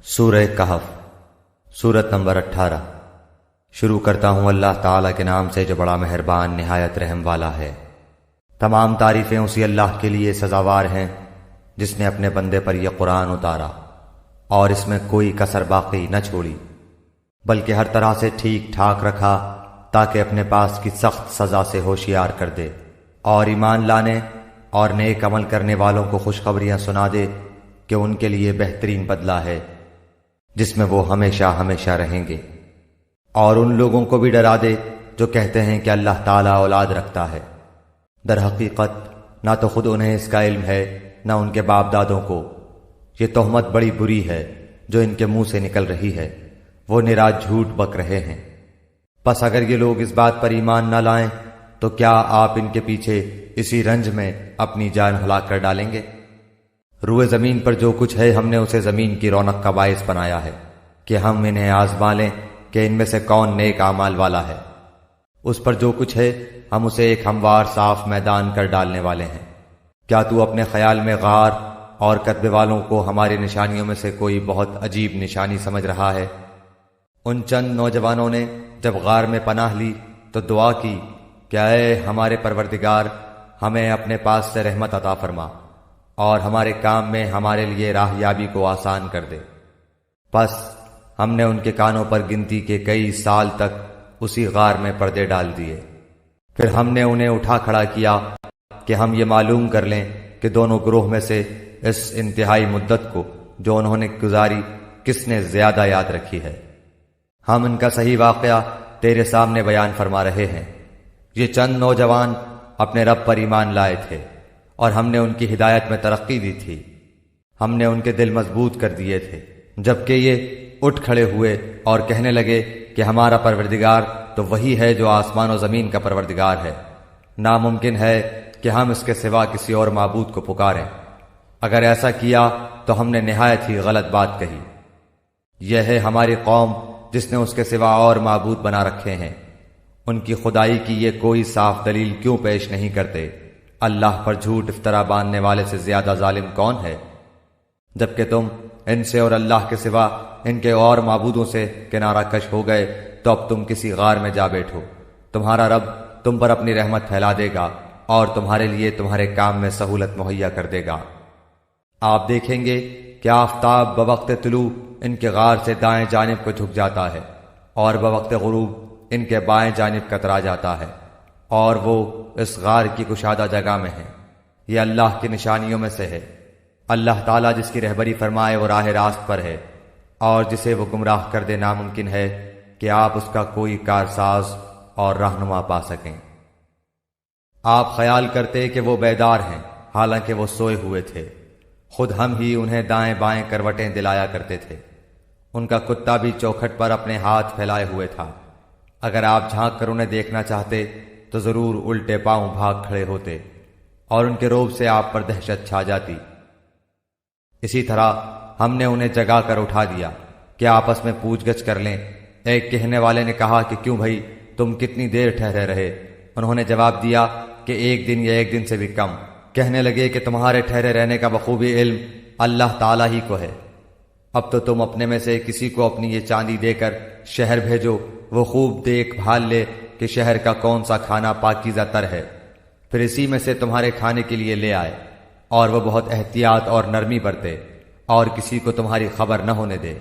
سورہ کہف سورت نمبر 18۔ شروع کرتا ہوں اللہ تعالیٰ کے نام سے جو بڑا مہربان نہایت رحم والا ہے۔ تمام تعریفیں اسی اللہ کے لیے سزاوار ہیں جس نے اپنے بندے پر یہ قرآن اتارا اور اس میں کوئی کسر باقی نہ چھوڑی، بلکہ ہر طرح سے ٹھیک ٹھاک رکھا تاکہ اپنے پاس کی سخت سزا سے ہوشیار کر دے، اور ایمان لانے اور نیک عمل کرنے والوں کو خوشخبریاں سنا دے کہ ان کے لیے بہترین بدلہ ہے جس میں وہ ہمیشہ ہمیشہ رہیں گے، اور ان لوگوں کو بھی ڈرا دے جو کہتے ہیں کہ اللہ تعالیٰ اولاد رکھتا ہے۔ در حقیقت نہ تو خود انہیں اس کا علم ہے نہ ان کے باپ دادوں کو۔ یہ تہمت بڑی بری ہے جو ان کے منہ سے نکل رہی ہے، وہ نرا جھوٹ بک رہے ہیں۔ پس اگر یہ لوگ اس بات پر ایمان نہ لائیں تو کیا آپ ان کے پیچھے اسی رنج میں اپنی جان ہلاک کر ڈالیں گے؟ روئے زمین پر جو کچھ ہے ہم نے اسے زمین کی رونق کا باعث بنایا ہے کہ ہم انہیں آزما لیں کہ ان میں سے کون نیک اعمال والا ہے۔ اس پر جو کچھ ہے ہم اسے ایک ہموار صاف میدان کر ڈالنے والے ہیں۔ کیا تو اپنے خیال میں غار اور کتبے والوں کو ہماری نشانیوں میں سے کوئی بہت عجیب نشانی سمجھ رہا ہے؟ ان چند نوجوانوں نے جب غار میں پناہ لی تو دعا کی کہ اے ہمارے پروردگار، ہمیں اپنے پاس سے رحمت عطا فرما اور ہمارے کام میں ہمارے لیے راہ یابی کو آسان کر دے۔ پس ہم نے ان کے کانوں پر گنتی کے کئی سال تک اسی غار میں پردے ڈال دیے۔ پھر ہم نے انہیں اٹھا کھڑا کیا کہ ہم یہ معلوم کر لیں کہ دونوں گروہ میں سے اس انتہائی مدت کو جو انہوں نے گزاری کس نے زیادہ یاد رکھی ہے۔ ہم ان کا صحیح واقعہ تیرے سامنے بیان فرما رہے ہیں۔ یہ چند نوجوان اپنے رب پر ایمان لائے تھے اور ہم نے ان کی ہدایت میں ترقی دی تھی۔ ہم نے ان کے دل مضبوط کر دیے تھے، جبکہ یہ اٹھ کھڑے ہوئے اور کہنے لگے کہ ہمارا پروردگار تو وہی ہے جو آسمان و زمین کا پروردگار ہے، ناممکن ہے کہ ہم اس کے سوا کسی اور معبود کو پکاریں۔ اگر ایسا کیا تو ہم نے نہایت ہی غلط بات کہی۔ یہ ہے ہماری قوم جس نے اس کے سوا اور معبود بنا رکھے ہیں، ان کی خدائی کی یہ کوئی صاف دلیل کیوں پیش نہیں کرتے؟ اللہ پر جھوٹ افطرا باندھنے والے سے زیادہ ظالم کون ہے؟ جبکہ تم ان سے اور اللہ کے سوا ان کے اور معبودوں سے کنارہ کش ہو گئے تو اب تم کسی غار میں جا بیٹھو، تمہارا رب تم پر اپنی رحمت پھیلا دے گا اور تمہارے لیے تمہارے کام میں سہولت مہیا کر دے گا۔ آپ دیکھیں گے کہ آفتاب بوقت طلوع ان کے غار سے دائیں جانب کو جھک جاتا ہے اور بوقت غروب ان کے بائیں جانب کترا جاتا ہے، اور وہ اس غار کی کشادہ جگہ میں ہے۔ یہ اللہ کی نشانیوں میں سے ہے۔ اللہ تعالیٰ جس کی رہبری فرمائے وہ راہ راست پر ہے، اور جسے وہ گمراہ کر دے ناممکن ہے کہ آپ اس کا کوئی کارساز اور رہنما پا سکیں۔ آپ خیال کرتے کہ وہ بیدار ہیں حالانکہ وہ سوئے ہوئے تھے، خود ہم ہی انہیں دائیں بائیں کروٹیں دلایا کرتے تھے۔ ان کا کتا بھی چوکھٹ پر اپنے ہاتھ پھیلائے ہوئے تھا۔ اگر آپ جھانک کر انہیں دیکھنا چاہتے تو ضرور الٹے پاؤں بھاگ کھڑے ہوتے اور ان کے روب سے آپ پر دہشت چھا جاتی۔ اسی طرح ہم نے انہیں جگا کر اٹھا دیا کہ آپس میں پوچھ گچھ کر لیں۔ ایک کہنے والے نے کہا کہ کیوں بھائی تم کتنی دیر ٹھہرے رہے؟ انہوں نے جواب دیا کہ ایک دن یا ایک دن سے بھی کم۔ کہنے لگے کہ تمہارے ٹھہرے رہنے کا بخوبی علم اللہ تعالیٰ ہی کو ہے۔ اب تو تم اپنے میں سے کسی کو اپنی یہ چاندی دے کر شہر بھیجو، وہ خوب دیکھ بھال لے کہ شہر کا کون سا کھانا پاکیزہ تر ہے، پھر اسی میں سے تمہارے کھانے کے لیے لے آئے، اور وہ بہت احتیاط اور نرمی برتے اور کسی کو تمہاری خبر نہ ہونے دے۔